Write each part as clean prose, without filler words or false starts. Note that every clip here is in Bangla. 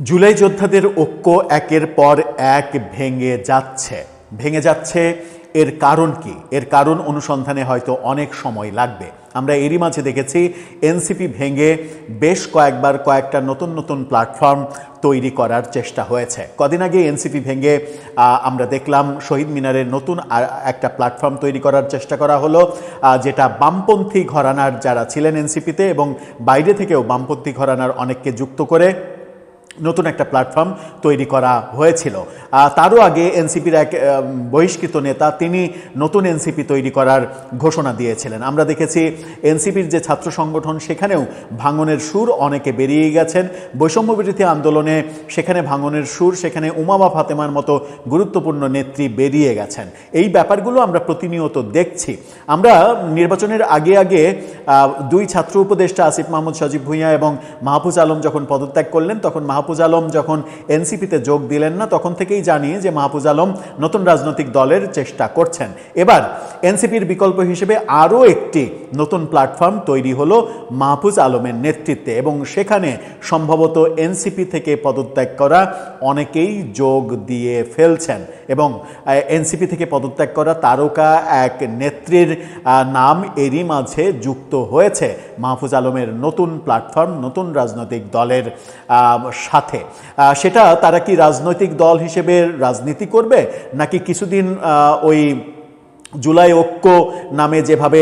জুলাই যোদ্ধাদের ঐক্য একের পর এক ভেঙে যাচ্ছে। এর কারণ কি? এর কারণ অনুসন্ধানে হয়তো অনেক সময় লাগবে। আমরা এরই মাঝে দেখেছি এনসিপি ভেঙে বেশ কয়েকবার কয়েকটা নতুন নতুন প্ল্যাটফর্ম তৈরি করার চেষ্টা হয়েছে। কদিন আগে এনসিপি ভেঙে আমরা দেখলাম শহীদ মিনারের নতুন একটা প্ল্যাটফর্ম তৈরি করার চেষ্টা করা হলো, যেটা বামপন্থী ঘরানার যারা ছিলেন এনসিপিতে এবং বাইরে থেকেও বামপন্থী ঘরানার অনেককে যুক্ত করে নতুন একটা প্ল্যাটফর্ম তৈরি করা হয়েছিল। তারও আগে এনসিপির এক বহিষ্কৃত নেতা তিনি নতুন এনসিপি তৈরি করার ঘোষণা দিয়েছিলেন। আমরা দেখেছি এনসিপির যে ছাত্র সংগঠন সেখানেও ভাঙনের সুর অনেকে বেরিয়ে গেছেন। বৈষম্যবিরোধী আন্দোলনে সেখানে ভাঙনের সুর, সেখানে উমামা ফাতেমার মতো গুরুত্বপূর্ণ নেত্রী বেরিয়ে গেছেন। এই ব্যাপারগুলো আমরা প্রতিনিয়ত দেখছি। আমরা নির্বাচনের আগে দুই ছাত্র উপদেষ্টা আসিফ মাহমুদ সজীব ভুঁইয়া এবং মাহফুজ আলম যখন পদত্যাগ করলেন, তখন মাহফুজ আলম যখন এনসিপিতে যোগ দিলেন না, তখন থেকেই জানি যে মাহফুজ আলম নতুন রাজনৈতিক দলের চেষ্টা করছেন। এবার এনসিপির বিকল্প হিসেবে আরও একটি নতুন প্ল্যাটফর্ম তৈরি হলো মাহফুজ আলমের নেতৃত্বে এবং সেখানে সম্ভবত এনসিপি থেকে পদত্যাগ করা অনেকেই যোগ দিয়ে ফেলছেন এবং এনসিপি থেকে পদত্যাগ করা তারকা এক নেত্রীর নাম এরই মাঝে যুক্ত হয়েছে মাহফুজ আলমের নতুন প্ল্যাটফর্ম, নতুন রাজনৈতিক দলের সাথে। সেটা তারা কি রাজনৈতিক দল হিসেবে রাজনীতি করবে, নাকি কিছুদিন ওই জুলাই ঐক্য নামে যেভাবে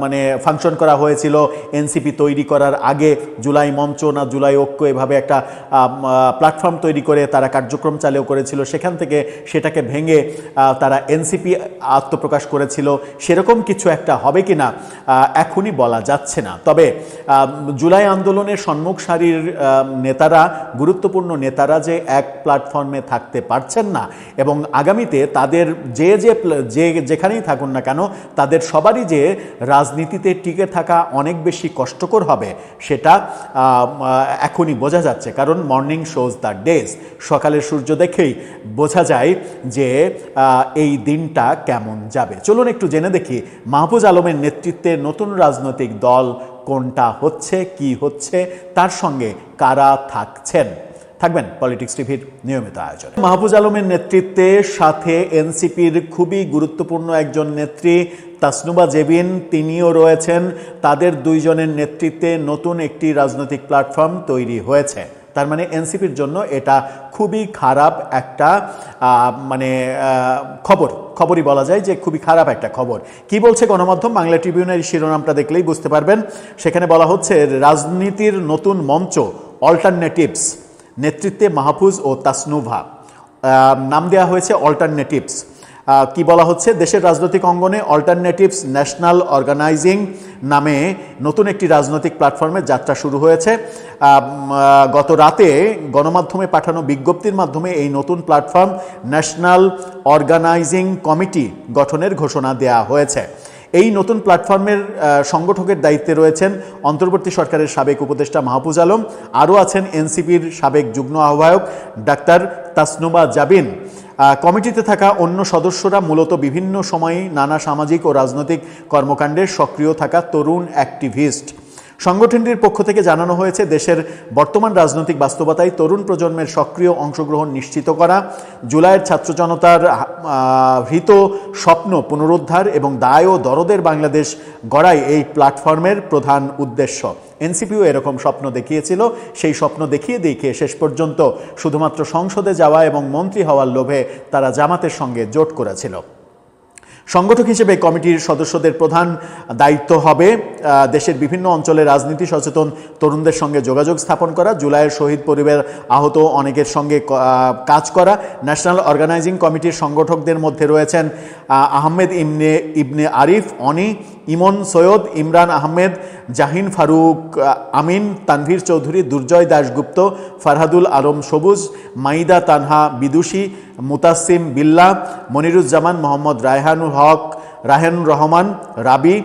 মানে ফাংশন করা হয়েছিল এনসিপি তৈরি করার আগে, জুলাই মঞ্চ না জুলাই ঐক্য, এভাবে একটা প্ল্যাটফর্ম তৈরি করে তারা কার্যক্রম চালু করেছিল, সেখান থেকে সেটাকে ভেঙে তারা এনসিপি আত্মপ্রকাশ করেছিল, সেরকম কিছু একটা হবে কি না এখনই বলা যাচ্ছে না। তবে জুলাই আন্দোলনের সম্মুখ সারির নেতারা, গুরুত্বপূর্ণ নেতারা যে এক প্ল্যাটফর্মে থাকতে পারছেন না এবং আগামীতে তাদের যেখানে থাকুন না কেন তাদের সবারই যে রাজনীতিতে টিকে থাকা অনেক বেশি কষ্টকর হবে সেটা এখনই বোঝা যাচ্ছে। কারণ মর্নিং শোজ দ্য ডেজ, সকালের সূর্য দেখেই বোঝা যায় যে এই দিনটা কেমন যাবে। চলুন একটু জেনে দেখি মাহফুজ আলমের নেতৃত্বে নতুন রাজনৈতিক দল কোনটা হচ্ছে, কি হচ্ছে, তার সঙ্গে কারা থাকবেন পলিটিক্স টিভির নিয়মিত আয়োজন। মাহফুজ আলমের নেতৃত্বে সাথে এনসিপির খুবই গুরুত্বপূর্ণ একজন নেত্রী তাসনুবা জেবিন, তিনিও রয়েছেন। তাদের দুইজনের নেতৃত্বে নতুন একটি রাজনৈতিক প্ল্যাটফর্ম তৈরি হয়েছে। তার মানে এনসিপির জন্য এটা খুবই খারাপ একটা খবরই বলা যায় যে খুবই খারাপ একটা খবর। কি বলছে গণমাধ্যম? বাংলা ট্রিবিউনের শিরোনামটা দেখলেই বুঝতে পারবেন। সেখানে বলা হচ্ছে রাজনীতির নতুন মঞ্চ অল্টারনেটিভস, নেতৃত্বে মাহফুজ ও তাসনুভা, নাম দেওয়া হয়েছে অল্টারনেটিভস। কি বলা হচ্ছে? দেশের রাজনৈতিক অঙ্গনে অল্টারনেটিভস ন্যাশনাল অর্গানাইজিং নামে নতুন একটি রাজনৈতিক প্ল্যাটফর্মের যাত্রা শুরু হয়েছে। গত রাতে গণমাধ্যমে পাঠানো বিজ্ঞপ্তির মাধ্যমে এই নতুন প্ল্যাটফর্ম ন্যাশনাল অর্গানাইজিং কমিটি গঠনের ঘোষণা দেওয়া হয়েছে। এই নতুন প্ল্যাটফর্মের সংগঠকের দায়িত্বে রয়েছেন অন্তর্বর্তী সরকারের সাবেক উপদেষ্টা মাহফুজ আলম, আরও আছেন এনসিপির সাবেক যুগ্ম আহ্বায়ক ডাক্তার তাসনুবা জাবিন। কমিটিতে থাকা অন্য সদস্যরা মূলত বিভিন্ন সময়ে নানা সামাজিক ও রাজনৈতিক কর্মকাণ্ডে সক্রিয় থাকা তরুণ অ্যাক্টিভিস্ট। সংগঠনটির পক্ষ থেকে জানানো হয়েছে দেশের বর্তমান রাজনৈতিক বাস্তবতায় তরুণ প্রজন্মের সক্রিয় অংশগ্রহণ নিশ্চিত করা, জুলাইয়ের ছাত্র জনতার হৃত স্বপ্ন পুনরুদ্ধার এবং দায় ও দরদের বাংলাদেশ গড়াই এই প্ল্যাটফর্মের প্রধান উদ্দেশ্য। এনসিপিও এরকম স্বপ্ন দেখিয়েছিল। সেই স্বপ্ন দেখিয়ে শেষ পর্যন্ত শুধুমাত্র সংসদে যাওয়া এবং মন্ত্রী হওয়ার লোভে তারা জামাতের সঙ্গে জোট করেছিল। সংগঠক হিসেবে কমিটির সদস্যদের প্রধান দায়িত্ব হবে দেশের বিভিন্ন অঞ্চলে রাজনীতি সচেতন তরুণদের সঙ্গে যোগাযোগ স্থাপন করা, জুলাইয়ের শহীদ পরিবার আহত অনেকের সঙ্গে কাজ করা। ন্যাশনাল অর্গানাইজিং কমিটির সংগঠকদের মধ্যে রয়েছেন আহমেদ ইবনে আরিফ অনি, ইমন সৈয়দ, ইমরান আহমেদ, জাহিন ফারুক আমিন, তানভীর চৌধুরী, দুর্জয় দাশগুপ্ত, ফারহাদুল আলম সবুজ, মাইদা তানহা বিদুষী, মুতাসিম বিল্লাহ, মনিরুজ্জামান, মোহাম্মদ রায়হানুর রহমান রাবি,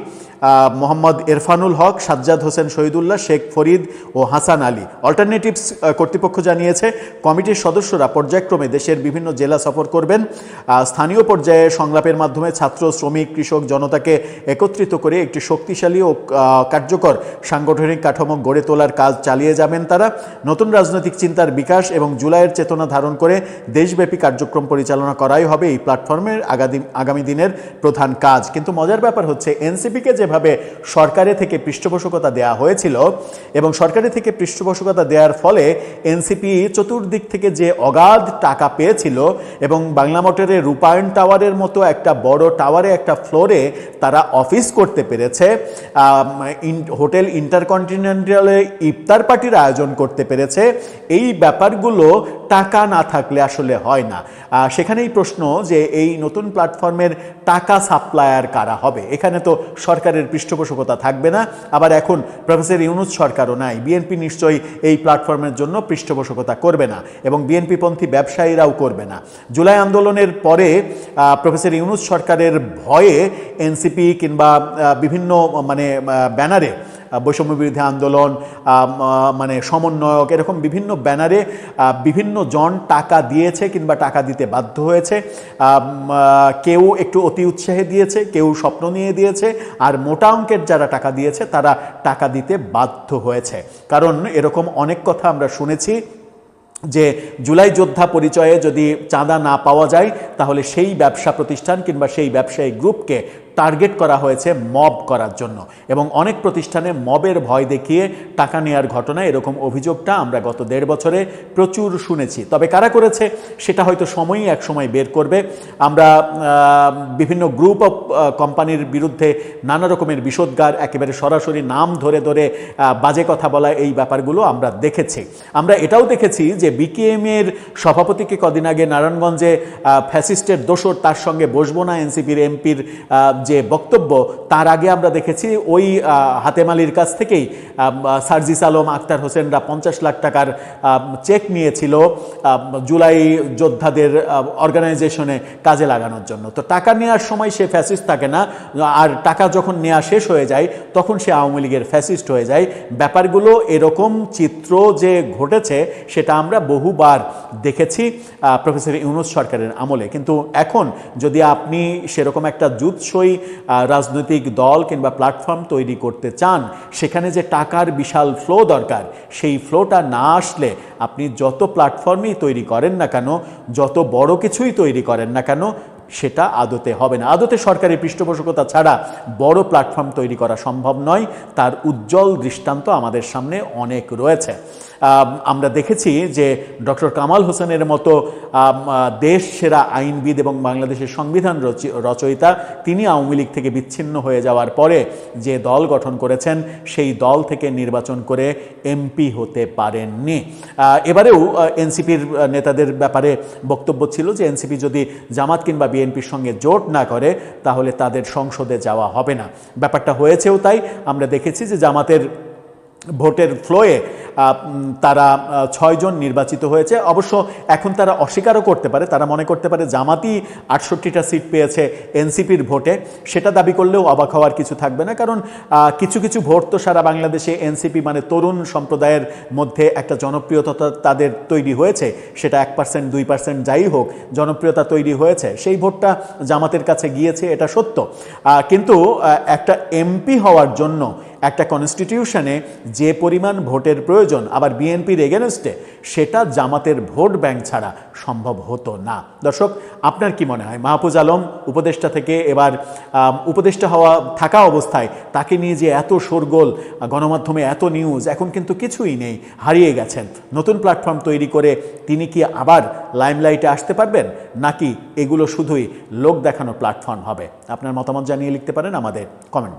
মোহাম্মদ ইরফানুল হক, সাজ্জাদ হোসেন শহীদুল্লাহ, শেখ ফরিদ ও হাসান আলী। অল্টারনেটিভস কর্তৃপক্ষ জানিয়েছে কমিটির সদস্যরা পর্যায়ক্রমে দেশের বিভিন্ন জেলা সফর করবেন। স্থানীয় পর্যায়ে সংলাপের মাধ্যমে ছাত্র, শ্রমিক, কৃষক জনতাকে একত্রিত করে একটি শক্তিশালী ও কার্যকর সাংগঠনিক কাঠামো গড়ে তোলার কাজ চালিয়ে যাবেন তারা। নতুন রাজনৈতিক চিন্তার বিকাশ এবং জুলাইয়ের চেতনা ধারণ করে দেশব্যাপী কার্যক্রম পরিচালনা করাই হবে এই প্ল্যাটফর্মের আগামী দিনের প্রধান কাজ। কিন্তু মজার ব্যাপার হচ্ছে এনসিপিকে যেভাবে সরকারে থেকে পৃষ্ঠপোষকতা দেওয়া হয়েছিল এবং সরকারে থেকে পৃষ্ঠপোষকতা দেওয়ার ফলে এনসিপি চতুর্দিক থেকে যে অগাধ টাকা পেয়েছিল এবং বাংলা মোটরের রূপায়ণ টাওয়ারের মতো একটা বড় টাওয়ারে একটা ফ্লোরে তারা অফিস করতে পেরেছে, হোটেল ইন্টারকন্টিনেন্টালে ইফতার পার্টির আয়োজন করতে পেরেছে, এই ব্যাপারগুলো টাকা না থাকলে আসলে হয় না। সেখানেই প্রশ্ন যে এই নতুন প্ল্যাটফর্মের টাকা সাপ্লায়ার কারা হবে? এখানে তো সরকারের পৃষ্ঠপোষকতা থাকবে না, আবার এখন প্রফেসর ইউনূস সরকারও নাই। বিএনপি নিশ্চয়ই এই প্ল্যাটফর্মের জন্য পৃষ্ঠপোষকতা করবে না এবং বিএনপিপন্থী ব্যবসায়ীরাও করবে না। জুলাই আন্দোলনের পরে প্রফেসর ইউনূস সরকারের ভয়ে এনসিপি কিংবা বিভিন্ন ব্যানারে বৈষম্য বিরোধী আন্দোলন, সমন্বয়ক, এরকম বিভিন্ন ব্যানারে বিভিন্ন জন টাকা দিয়েছে কিংবা টাকা দিতে বাধ্য হয়েছে। কেউ একটু অতি উৎসাহে দিয়েছে, কেউ স্বপ্ন নিয়ে দিয়েছে, আর মোটা অঙ্কের যারা টাকা দিয়েছে তারা টাকা দিতে বাধ্য হয়েছে। কারণ এরকম অনেক কথা আমরা শুনেছি যে জুলাই যোদ্ধা পরিচয়ে যদি চাঁদা না পাওয়া যায় তাহলে সেই ব্যবসা প্রতিষ্ঠান কিংবা সেই ব্যবসায়ী গ্রুপকে টার্গেট করা হয়েছে মব করার জন্য, এবং অনেক প্রতিষ্ঠানে মবের ভয় দেখিয়ে টাকা নেওয়ার ঘটনা, এরকম অভিযোগটা আমরা গত 1.5 বছরে প্রচুর শুনেছি। তবে কারা করেছে সেটা হয়তো সময়ই এক সময় বের করবে। আমরা বিভিন্ন গ্রুপ অফ কোম্পানির বিরুদ্ধে নানা রকমের বিষোদ্গার, একেবারে সরাসরি নাম ধরে ধরে বাজে কথা বলা, এই ব্যাপারগুলো আমরা দেখেছি। আমরা এটাও দেখেছি যে বিকেএমের সভাপতিকে কদিন আগে নারায়ণগঞ্জে ফ্যাসিস্টের দোসর, তার সঙ্গে বসবো না এনসিপির এমপির যে বক্তব্য, তার আগে আমরা দেখেছি ওই হাতেম আলীর কাছ থেকেই সার্জিস আলম, আক্তার হোসেনরা 50 লাখ টাকার চেক নিয়েছিল জুলাই যোদ্ধাদের অর্গানাইজেশনে কাজে লাগানোর জন্য। তো টাকা নেওয়ার সময় সে ফ্যাসিস্ট থাকে না, আর টাকা যখন নেওয়া শেষ হয়ে যায় তখন সে আওয়ামী লীগের ফ্যাসিস্ট হয়ে যায়। ব্যাপারগুলো এরকম চিত্র যে ঘটেছে সেটা আমরা বহুবার দেখেছি প্রফেসর ইউনূস সরকারের আমলে। কিন্তু এখন যদি আপনি সেরকম একটা জুৎসই রাজনৈতিক দল কিংবা প্ল্যাটফর্ম তৈরি করতে চান, সেখানে যে টাকার বিশাল ফ্লো দরকার, সেই ফ্লোটা না আসলে আপনি যত প্ল্যাটফর্মই তৈরি করেন না কেন, যত বড় কিছুই তৈরি করেন না কেন, সেটা আদতে হবে না। আদতে সরকারি পৃষ্ঠপোষকতা ছাড়া বড় প্ল্যাটফর্ম তৈরি করা সম্ভব নয়। তার উজ্জ্বল দৃষ্টান্ত আমাদের সামনে অনেক রয়েছে। আমরা দেখেছি যে ডক্টর কামাল হোসেনের মতো দেশ সেরা আইনবিদ এবং বাংলাদেশের সংবিধান রচয়িতা, তিনি আওয়ামী লীগ থেকে বিচ্ছিন্ন হয়ে যাওয়ার পরে যে দল গঠন করেছেন, সেই দল থেকে নির্বাচন করে এমপি হতে পারেননি। এবারেও এনসিপির নেতাদের ব্যাপারে বক্তব্য ছিল যে এনসিপি যদি জামাত কিংবা বিএনপির সঙ্গে জোট না করে তাহলে তাদের সংসদে যাওয়া হবে না। ব্যাপারটা হয়েছেও তাই। আমরা দেখেছি যে জামাতের ভোটের ফ্লোয়ে তারা 6 জন নির্বাচিত হয়েছে। অবশ্য এখন তারা অস্বীকারও করতে পারে, তারা মনে করতে পারে জামাতই 68টা সিট পেয়েছে এনসিপির ভোটে। সেটা দাবি করলেও অবাক হওয়ার কিছু থাকবে না, কারণ কিছু কিছু ভোট তো সারা বাংলাদেশে এনসিপি তরুণ সম্প্রদায়ের মধ্যে একটা জনপ্রিয়তা তাদের তৈরি হয়েছে। সেটা 1% 2% যাই হোক, জনপ্রিয়তা তৈরি হয়েছে। সেই ভোটটা জামাতের কাছে গিয়েছে, এটা সত্য। কিন্তু একটা এমপি হওয়ার জন্য একটা কনস্টিটিউশনে যে পরিমাণ ভোটের প্রয়োজন, আবার বিএনপির এগেনস্টে, সেটা জামাতের ভোট ব্যাংক ছাড়া সম্ভব হতো না। দর্শক, আপনার কি মনে হয় মাহফুজ আলম উপদেষ্টা থেকে এবার উপদেষ্টা থাকা অবস্থায় তাকে নিয়ে যে এত শোরগোল, গণমাধ্যমে এত নিউজ, এখন কিন্তু কিছুই নেই, হারিয়ে গেছেন। নতুন প্ল্যাটফর্ম তৈরি করে তিনি কি আবার লাইমলাইটে আসতে পারবেন, নাকি এগুলো শুধুই লোক দেখানো প্ল্যাটফর্ম হবে? আপনার মতামত জানিয়ে লিখতে পারেন আমাদের কমেন্ট।